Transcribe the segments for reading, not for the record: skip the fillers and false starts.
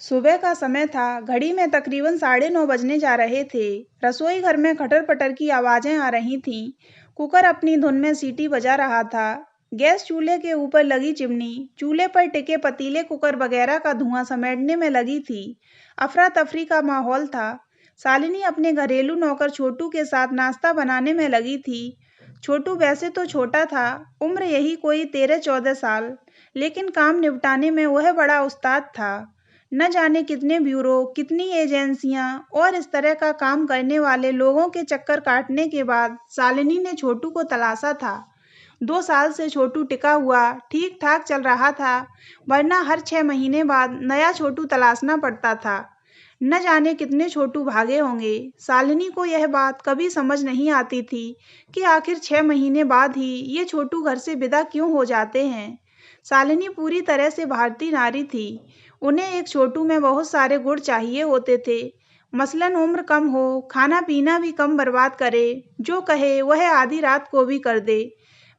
सुबह का समय था। घड़ी में तकरीबन 9:30 बजने जा रहे थे। रसोई घर में खटर-पटर की आवाजें आ रही थीं। कुकर अपनी धुन में सीटी बजा रहा था। गैस चूल्हे के ऊपर लगी चिमनी, चूल्हे पर टिके पतीले, कुकर वगैरह का धुआं समेटने में लगी थी। अफरा-तफरी का माहौल था। शालिनी अपने घरेलू नौकर छोटू के साथ नाश्ता बनाने में लगी थी। छोटू वैसे तो छोटा था, उम्र यही कोई 13-14 साल, लेकिन काम निपटाने में वह बड़ा उस्ताद था। न जाने कितने ब्यूरो, कितनी एजेंसियां और इस तरह का काम करने वाले लोगों के चक्कर काटने के बाद शालिनी ने छोटू को तलाशा था। 2 साल से छोटू टिका हुआ, ठीक ठाक चल रहा था, वरना हर 6 महीने बाद नया छोटू तलाशना पड़ता था। न जाने कितने छोटू भागे होंगे। शालिनी को यह बात कभी समझ नहीं आती थी कि आखिर 6 महीने बाद ही ये छोटू घर से विदा क्यों हो जाते हैं। शालिनी पूरी तरह से भारतीय नारी थी। उन्हें एक छोटू में बहुत सारे गुण चाहिए होते थे। मसलन उम्र कम हो, खाना पीना भी कम बर्बाद करे, जो कहे वह आधी रात को भी कर दे।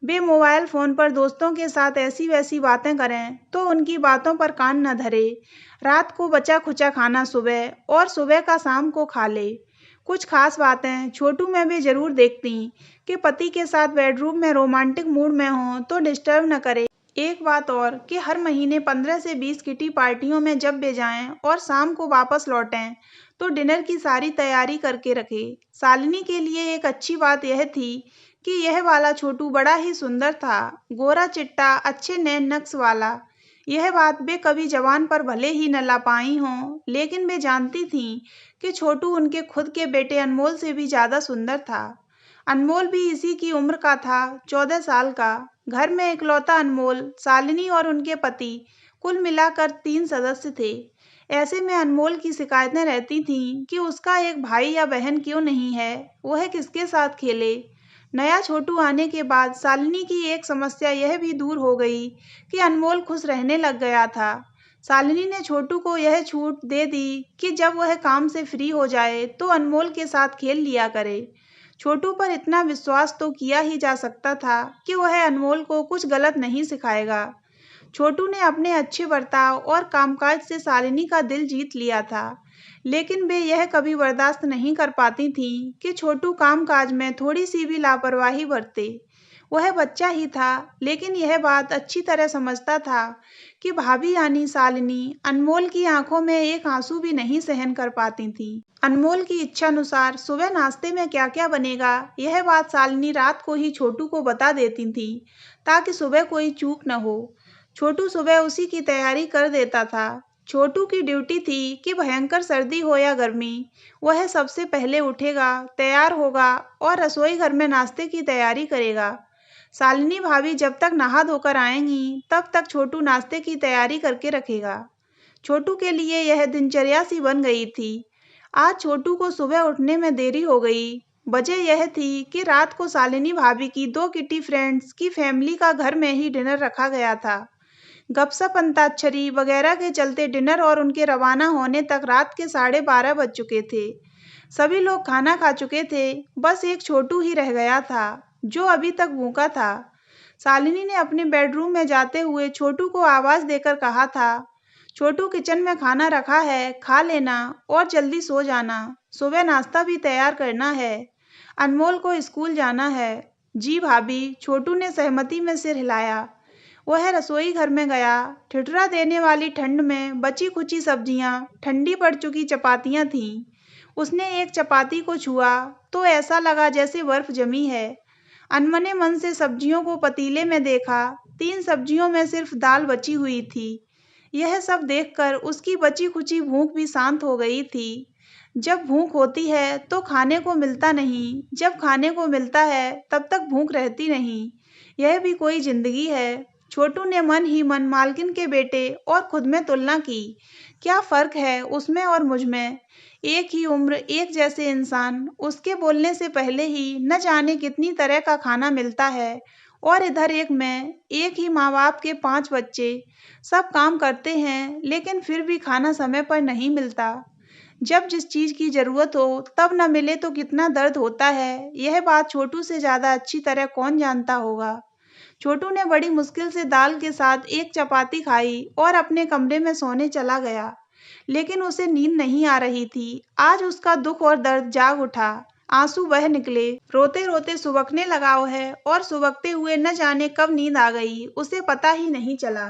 वे मोबाइल फ़ोन पर दोस्तों के साथ ऐसी-वैसी बातें करें तो उनकी बातों पर कान न धरे। रात को बचा-खुचा खाना सुबह और सुबह का शाम को खा ले। कुछ खास बातें छोटू में वे ज़रूर देखतीं कि पति के साथ बेडरूम में रोमांटिक मूड में हों तो डिस्टर्ब न करे। एक बात और कि हर महीने 15 से 20 किटी पार्टियों में जब वे जाएं और शाम को वापस लौटें तो डिनर की सारी तैयारी करके रखें। शालिनी के लिए एक अच्छी बात यह थी कि यह वाला छोटू बड़ा ही सुंदर था, गोरा-चिट्टा, अच्छे नैन नक्श वाला। यह बात वे कभी ज़बान पर भले ही न ला पाई हों, लेकिन वे जानती थीं कि छोटू उनके खुद के बेटे अनमोल से भी ज़्यादा सुंदर था। अनमोल भी इसी की उम्र का था, 14 साल का। घर में इकलौता अनमोल, शालिनी और उनके पति, कुल मिलाकर 3 सदस्य थे। ऐसे में अनमोल की शिकायतें रहती थीं कि उसका एक भाई या बहन क्यों नहीं है, वह किसके साथ खेले। नया छोटू आने के बाद शालिनी की एक समस्या यह भी दूर हो गई कि अनमोल खुश रहने लग गया था। शालिनी ने छोटू को यह छूट दे दी कि जब वह काम से फ्री हो जाए तो अनमोल के साथ खेल लिया करे। छोटू पर इतना विश्वास तो किया ही जा सकता था कि वह अनमोल को कुछ गलत नहीं सिखाएगा। छोटू ने अपने अच्छे बर्ताव और कामकाज से शालिनी का दिल जीत लिया था, लेकिन वे यह कभी बर्दाश्त नहीं कर पाती थीं कि छोटू कामकाज में थोड़ी सी भी लापरवाही बरते। वह बच्चा ही था, लेकिन यह बात अच्छी तरह समझता था कि भाभी यानी शालिनी अनमोल की आंखों में एक आंसू भी नहीं सहन कर पाती थी। अनमोल की इच्छानुसार सुबह नाश्ते में क्या-क्या बनेगा, यह बात शालिनी रात को ही छोटू को बता देती थी, ताकि सुबह कोई चूक न हो। छोटू सुबह उसी की तैयारी कर देता था। छोटू की ड्यूटी थी कि भयंकर सर्दी हो या गर्मी, वह सबसे पहले उठेगा, तैयार होगा और रसोई घर में नाश्ते की तैयारी करेगा। शालिनी भाभी जब तक नहा धोकर आएंगी, तब तक छोटू नाश्ते की तैयारी करके रखेगा। छोटू के लिए यह दिनचर्या सी बन गई थी। आज छोटू को सुबह उठने में देरी हो गई। वजह यह थी कि रात को शालिनी भाभी की 2 किटी फ्रेंड्स की फैमिली का घर में ही डिनर रखा गया था। गपशप अंताक्षरी वगैरह के चलते डिनर और उनके रवाना होने तक रात के 12:30 बज चुके थे। सभी लोग खाना खा चुके थे, बस एक छोटू ही रह गया था, जो अभी तक भूखा था। शालिनी ने अपने बेडरूम में जाते हुए छोटू को आवाज़ देकर कहा था, छोटू किचन में खाना रखा है, खा लेना और जल्दी सो जाना। सुबह नाश्ता भी तैयार करना है। अनमोल को स्कूल जाना है। जी भाभी, छोटू ने सहमति में सिर हिलाया। वह रसोई घर में गया। ठिठुरा देने वाली ठंड में बची-खुची सब्जियां, ठंडी पड़ चुकी चपातियां थीं। उसने एक चपाती को छुआ तो ऐसा लगा जैसे बर्फ जमी है। अनमने मन से सब्जियों को पतीले में देखा। 3 सब्जियों में सिर्फ दाल बची हुई थी। यह सब देखकर उसकी बची-खुची भूख भी शांत हो गई थी। जब भूख होती है तो खाने को मिलता नहीं, जब खाने को मिलता है तब तक भूख रहती नहीं। यह भी कोई जिंदगी है। छोटू ने मन ही मन मालकिन के बेटे और खुद में तुलना की। क्या फर्क है उसमें और मुझ में? एक ही उम्र, एक जैसे इंसान, उसके बोलने से पहले ही न जाने कितनी तरह का खाना मिलता है, और इधर एक मैं, एक ही माँ बाप के 5 बच्चे, सब काम करते हैं लेकिन फिर भी खाना समय पर नहीं मिलता। जब जिस चीज़ की ज़रूरत हो तब न मिले तो कितना दर्द होता है, यह बात छोटू से ज़्यादा अच्छी तरह कौन जानता होगा। छोटू ने बड़ी मुश्किल से दाल के साथ एक चपाती खाई और अपने कमरे में सोने चला गया। लेकिन उसे नींद नहीं आ रही थी। आज उसका दुख और दर्द जाग उठा, आंसू बह निकले। रोते रोते सुबकने लगा वह, और सुबकते हुए न जाने कब नींद आ गई, उसे पता ही नहीं चला।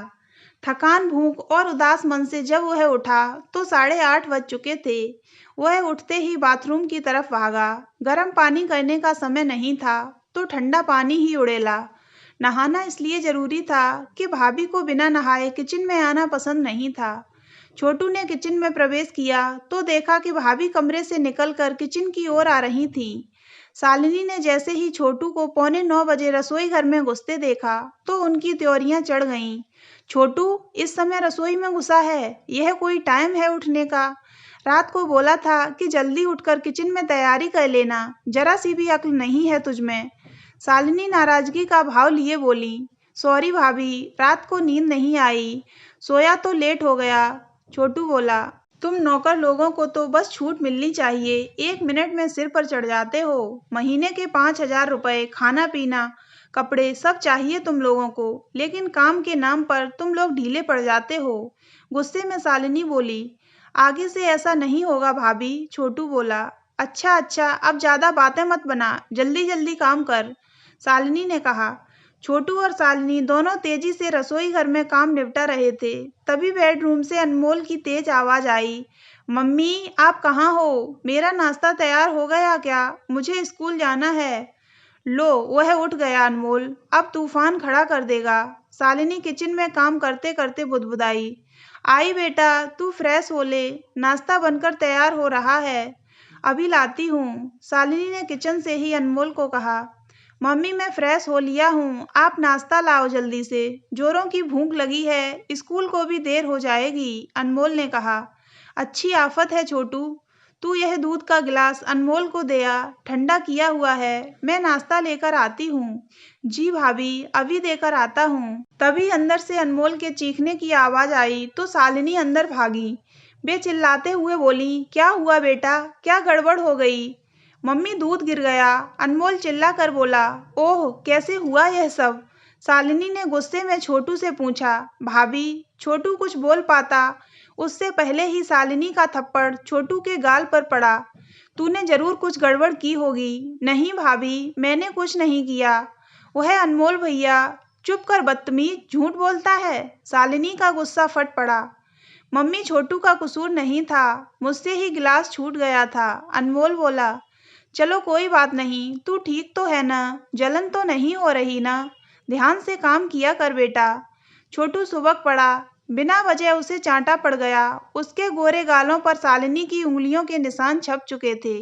थकान, भूख और उदास मन से जब वह उठा तो 8:30 बज चुके थे। वह उठते ही बाथरूम की तरफ भागा। गर्म पानी करने का समय नहीं था तो ठंडा पानी ही उड़ेला। नहाना इसलिए जरूरी था कि भाभी को बिना नहाए किचन में आना पसंद नहीं था। छोटू ने किचन में प्रवेश किया तो देखा कि भाभी कमरे से निकलकर किचन की ओर आ रही थी। शालिनी ने जैसे ही छोटू को 8:45 रसोई घर में घुसते देखा तो उनकी त्योरियां चढ़ गईं। छोटू इस समय रसोई में घुसा है, यह कोई टाइम है उठने का? रात को बोला था कि जल्दी उठकर किचन में तैयारी कर लेना, जरा सी भी अक्ल नहीं है तुझमें। शालिनी नाराजगी का भाव लिए बोली, सॉरी भाभी, रात को नींद नहीं आई, सोया तो लेट हो गया। छोटू बोला, तुम नौकर लोगों को तो बस छूट मिलनी चाहिए, 1 मिनट में सिर पर चढ़ जाते हो। महीने के 5,000 रुपए, खाना पीना, कपड़े सब चाहिए तुम लोगों को, लेकिन काम के नाम पर तुम लोग ढीले पड़ जाते हो। गुस्से में शालिनी बोली, आगे से ऐसा नहीं होगा भाभी। छोटू बोला, अच्छा अच्छा, अब ज्यादा बातें मत बना, जल्दी जल्दी काम कर, शालिनी ने कहा। छोटू और शालिनी दोनों तेजी से रसोई घर में काम निपटा रहे थे। तभी बेडरूम से अनमोल की तेज आवाज आई, मम्मी आप कहाँ हो? मेरा नाश्ता तैयार हो गया क्या? मुझे स्कूल जाना है। लो, वह उठ गया अनमोल, अब तूफान खड़ा कर देगा। शालिनी किचन में काम करते करते बुदबुदाई, आई बेटा, तू फ्रेश हो ले, नाश्ता बनकर तैयार हो रहा है, अभी लाती हूँ। शालिनी ने किचन से ही अनमोल को कहा, मम्मी मैं फ्रेश हो लिया हूँ, आप नाश्ता लाओ जल्दी से, जोरों की भूख लगी है, स्कूल को भी देर हो जाएगी। अनमोल ने कहा, अच्छी आफत है छोटू, तू यह दूध का गिलास अनमोल को दे आ, ठंडा किया हुआ है, मैं नाश्ता लेकर आती हूँ। जी भाभी, अभी देकर आता हूँ। तभी अंदर से अनमोल के चीखने की आवाज आई तो शालिनी अंदर भागी। वे चिल्लाते हुए बोली, क्या हुआ बेटा, क्या गड़बड़ हो गई? मम्मी दूध गिर गया, अनमोल चिल्ला कर बोला। ओह, कैसे हुआ यह सब? शालिनी ने गुस्से में छोटू से पूछा। भाभी, छोटू कुछ बोल पाता उससे पहले ही शालिनी का थप्पड़ छोटू के गाल पर पड़ा। तूने जरूर कुछ गड़बड़ की होगी। नहीं भाभी, मैंने कुछ नहीं किया। वह अनमोल भैया, चुप कर बदतमीज, झूठ बोलता है। शालिनी का गुस्सा फट पड़ा। मम्मी, छोटू का कसूर नहीं था, मुझसे ही गिलास छूट गया था। अनमोल बोला, चलो कोई बात नहीं, तू ठीक तो है ना? जलन तो नहीं हो रही ना? ध्यान से काम किया कर बेटा। छोटू सुबक पड़ा, बिना वजह उसे चांटा पड़ गया। उसके गोरे गालों पर शालिनी की उंगलियों के निशान छप चुके थे।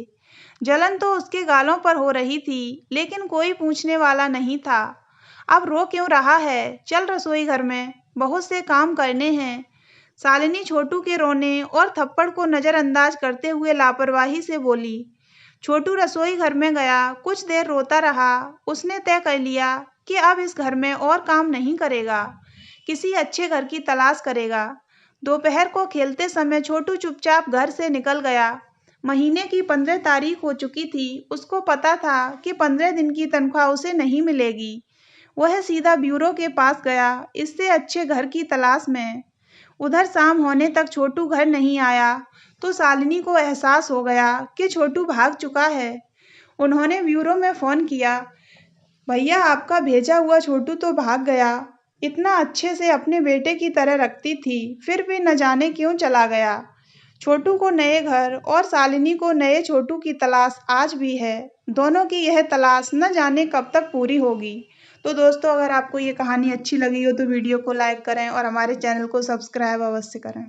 जलन तो उसके गालों पर हो रही थी, लेकिन कोई पूछने वाला नहीं था। अब रो क्यों रहा है? चल रसोई घर में, बहुत से काम करने हैं। शालिनी छोटू के रोने और थप्पड़ को नजरअंदाज करते हुए लापरवाही से बोली। छोटू रसोई घर में गया, कुछ देर रोता रहा। उसने तय कर लिया कि अब इस घर में और काम नहीं करेगा, किसी अच्छे घर की तलाश करेगा। दोपहर को खेलते समय छोटू चुपचाप घर से निकल गया। महीने की 15 तारीख हो चुकी थी। उसको पता था कि 15 दिन की तनख्वाह उसे नहीं मिलेगी। वह सीधा ब्यूरो के पास गया, इससे अच्छे घर की तलाश में। उधर शाम होने तक छोटू घर नहीं आया तो शालिनी को एहसास हो गया कि छोटू भाग चुका है। उन्होंने ब्यूरो में फोन किया, भैया आपका भेजा हुआ छोटू तो भाग गया। इतना अच्छे से अपने बेटे की तरह रखती थी, फिर भी न जाने क्यों चला गया। छोटू को नए घर और शालिनी को नए छोटू की तलाश आज भी है। दोनों की यह तलाश न जाने कब तक पूरी होगी। तो दोस्तों, अगर आपको ये कहानी अच्छी लगी हो तो वीडियो को लाइक करें और हमारे चैनल को सब्सक्राइब अवश्य करें।